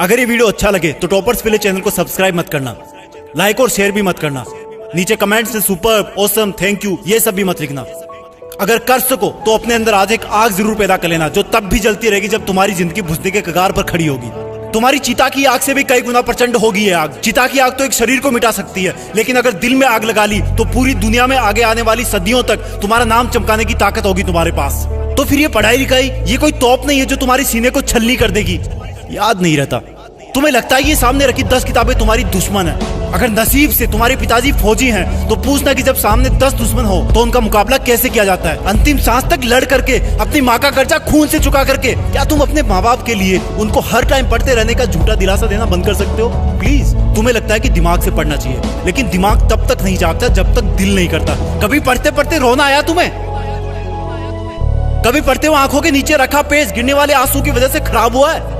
अगर ये वीडियो अच्छा लगे तो टॉपर्स विलेज चैनल को सब्सक्राइब मत करना, लाइक और शेयर भी मत करना। नीचे कमेंट्स में सुपर, ऑसम, थैंक यू ये सब भी मत लिखना। अगर कर सको तो अपने अंदर आज एक आग जरूर पैदा कर लेना, जो तब भी जलती रहेगी जब तुम्हारी जिंदगी बुझने के कगार पर खड़ी होगी। तुम्हारी चिता की आग से भी कई गुना प्रचंड होगी ये आग। चिता की आग तो एक शरीर को मिटा सकती है, लेकिन अगर दिल में आग लगा ली तो पूरी दुनिया में आगे आने वाली सदियों तक तुम्हारा नाम चमकाने की ताकत होगी तुम्हारे पास। तो फिर ये पढ़ाई लिखाई ये कोई तोप नहीं है जो तुम्हारी सीने को छलनी कर देगी। याद नहीं रहता। तुम्हें लगता है ये सामने रखी 10 किताबें तुम्हारी दुश्मन है। अगर नसीब से तुम्हारे पिताजी फौजी हैं तो पूछना कि जब सामने 10 दुश्मन हो तो उनका मुकाबला कैसे किया जाता है। अंतिम सांस तक लड़ करके, अपनी माँ का कर्जा खून से चुका करके, क्या तुम अपने माँ बाप के लिए उनको हर टाइम पढ़ते रहने का झूठा दिलासा देना बंद कर सकते हो? प्लीज। तुम्हें लगता है कि दिमाग से पढ़ना चाहिए, लेकिन दिमाग तब तक नहीं जागता जब तक दिल नहीं करता। कभी पढ़ते पढ़ते रोना आया तुम्हें? कभी पढ़ते हुए आंखों के नीचे रखा पेज गिरने वाले आंसू की वजह से खराब हुआ है?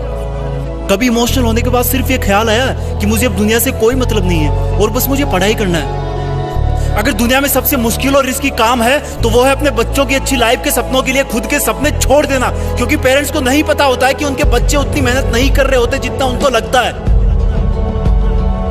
कभी इमोशनल होने के बाद सिर्फ ये ख्याल आया कि मुझे अब दुनिया से कोई मतलब नहीं है और बस मुझे पढ़ाई करना है? अगर दुनिया में सबसे मुश्किल और रिस्की काम है तो वो है अपने बच्चों की अच्छी लाइफ के सपनों के लिए खुद के सपने छोड़ देना, क्योंकि पेरेंट्स को नहीं पता होता है कि उनके बच्चे उतनी मेहनत नहीं कर रहे होते जितना उनको लगता है।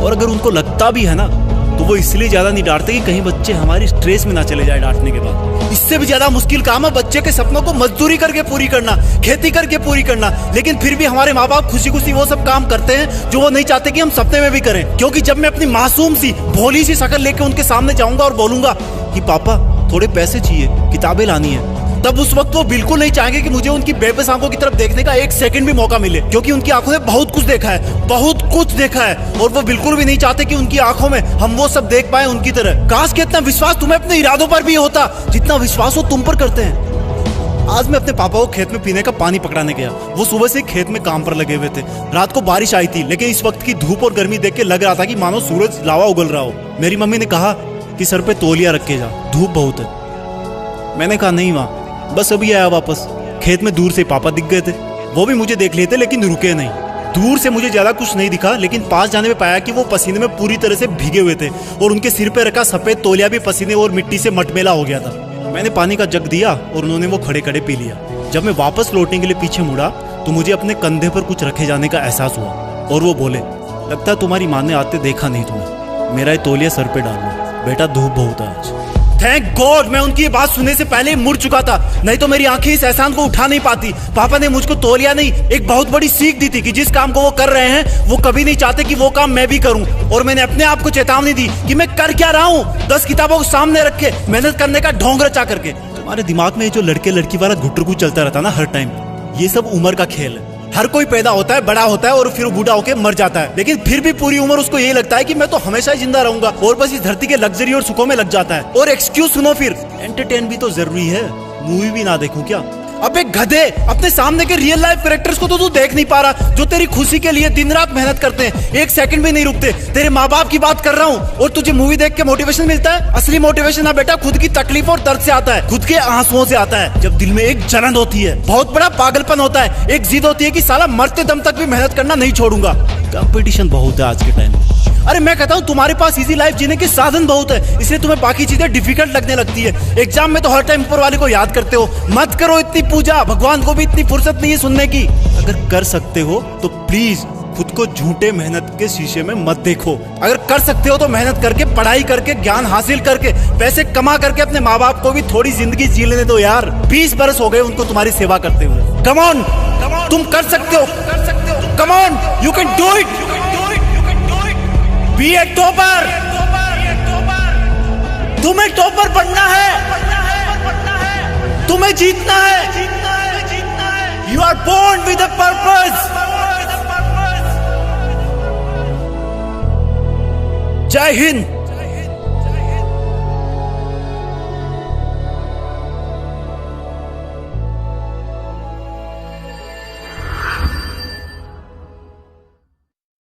और अगर उनको लगता भी है ना तो वो इसलिए ज्यादा नहीं डांटते कि कहीं बच्चे हमारी स्ट्रेस में ना चले जाए डांटने के बाद। इससे भी ज्यादा मुश्किल काम है बच्चे के सपनों को मजदूरी करके पूरी करना, खेती करके पूरी करना। लेकिन फिर भी हमारे माँ बाप खुशी खुशी वो सब काम करते हैं जो वो नहीं चाहते कि हम सपने में भी करें। क्योंकि जब मैं अपनी मासूम सी भोली सी शक्ल लेके उनके सामने जाऊंगा और बोलूंगा कि पापा थोड़े पैसे चाहिए, किताबें लानी है, तब उस वक्त वो बिल्कुल नहीं चाहेंगे कि मुझे उनकी बेबस आंखों की तरफ देखने का एक सेकंड भी मौका मिले, क्योंकि उनकी आंखों ने बहुत कुछ देखा है, बहुत कुछ देखा है। और वो बिल्कुल भी नहीं चाहते कि उनकी आंखों में हम वो सब देख पाए उनकी तरह। काश कि इतना विश्वास तुम्हें अपने इरादों पर भी होता जितना विश्वास वो तुम पर करते हैं। आज मैं अपने पापा को खेत में पीने का पानी पकड़ाने गया। वो सुबह से खेत में काम पर लगे हुए थे। रात को बारिश आई थी, लेकिन इस वक्त की धूप और गर्मी देख के लग रहा था कि मानो सूरज लावा उगल रहा हो। मेरी मम्मी ने कहा कि सर पे तौलिया रख के जा, धूप बहुत है। मैंने कहा नहीं माँ, बस अभी आया वापस। खेत में दूर से पापा दिख गए थे। वो भी मुझे देख लिए थे लेकिन रुके नहीं। दूर से मुझे ज्यादा कुछ नहीं दिखा, लेकिन पास जाने में पाया कि वो पसीने में पूरी तरह से भीगे हुए थे और उनके सिर पे रखा सफेद तौलिया भी पसीने और मिट्टी से मटमेला हो गया था। मैंने पानी का जग दिया और उन्होंने वो खड़े खड़े पी लिया। जब मैं वापस लौटने के लिए पीछे मुड़ा तो मुझे अपने कंधे पर कुछ रखे जाने का एहसास हुआ और वो बोले, लगता है तुम्हारी माँ ने आते देखा नहीं तुम्हें, मेरा ये तौलिया सर पे डाल लो, बेटा धूप बहुत है आज। थैंक गॉड मैं उनकी ये बात सुनने से पहले ही मुड़ चुका था, नहीं तो मेरी आंखें इस एहसान को उठा नहीं पाती। पापा ने मुझको तौलिया नहीं, एक बहुत बड़ी सीख दी थी कि जिस काम को वो कर रहे हैं वो कभी नहीं चाहते कि वो काम मैं भी करूं। और मैंने अपने आप को चेतावनी दी कि मैं कर क्या रहा हूं, 10 किताबों को सामने रख के मेहनत करने का ढोंग रचा करके। तुम्हारे दिमाग में जो लड़के लड़की वाला घुटरगु चलता रहता ना हर टाइम, ये सब उम्र का खेल है। हर कोई पैदा होता है, बड़ा होता है और फिर बूढ़ा होकर मर जाता है, लेकिन फिर भी पूरी उम्र उसको ये लगता है कि मैं तो हमेशा ही जिंदा रहूंगा और बस इस धरती के लग्जरी और सुखों में लग जाता है। और एक्सक्यूज सुनो, फिर एंटरटेन भी तो जरूरी है, मूवी भी ना देखूं क्या? अब एक गधे, अपने सामने के रियल लाइफ कैरेक्टर्स को तो तू देख नहीं पा रहा जो तेरी खुशी के लिए दिन रात मेहनत करते हैं, एक सेकंड भी नहीं रुकते। तेरे माँ बाप की बात कर रहा हूँ और तुझे मूवी देख के मोटिवेशन मिलता है? असली मोटिवेशन ना बेटा खुद की तकलीफ और दर्द से आता है, खुद के आंसुओं से आता है। जब दिल में एक जलन होती है, बहुत बड़ा पागलपन होता है, एक जिद होती है कि साला मरते दम तक भी मेहनत करना नहीं छोड़ूंगा। कंपटीशन बहुत है आज के टाइम में। अरे मैं कहता हूँ तुम्हारे पास इजी लाइफ जीने के साधन बहुत है, इसलिए तुम्हें बाकी चीजें डिफिकल्ट लगने लगती है। एग्जाम में तो हर टाइम ऊपर वाले को याद करते हो। मत करो इतनी पूजा, भगवान को भी इतनी फुर्सत नहीं है सुनने की। अगर कर सकते हो तो प्लीज खुद को झूठे मेहनत के शीशे में मत देखो। अगर कर सकते हो तो मेहनत करके, पढ़ाई करके, ज्ञान हासिल करके, पैसे कमा करके अपने माँ बाप को भी थोड़ी जिंदगी जी लेने दो यार। 20 बरस हो गए उनको तुम्हारी सेवा करते हुए। कम ऑन, तुम कर सकते हो, come on, you can do it. Be a topper. तुम्हें टॉपर बनना है, तुम्हें जीतना है। You are born with a purpose. जय हिंद।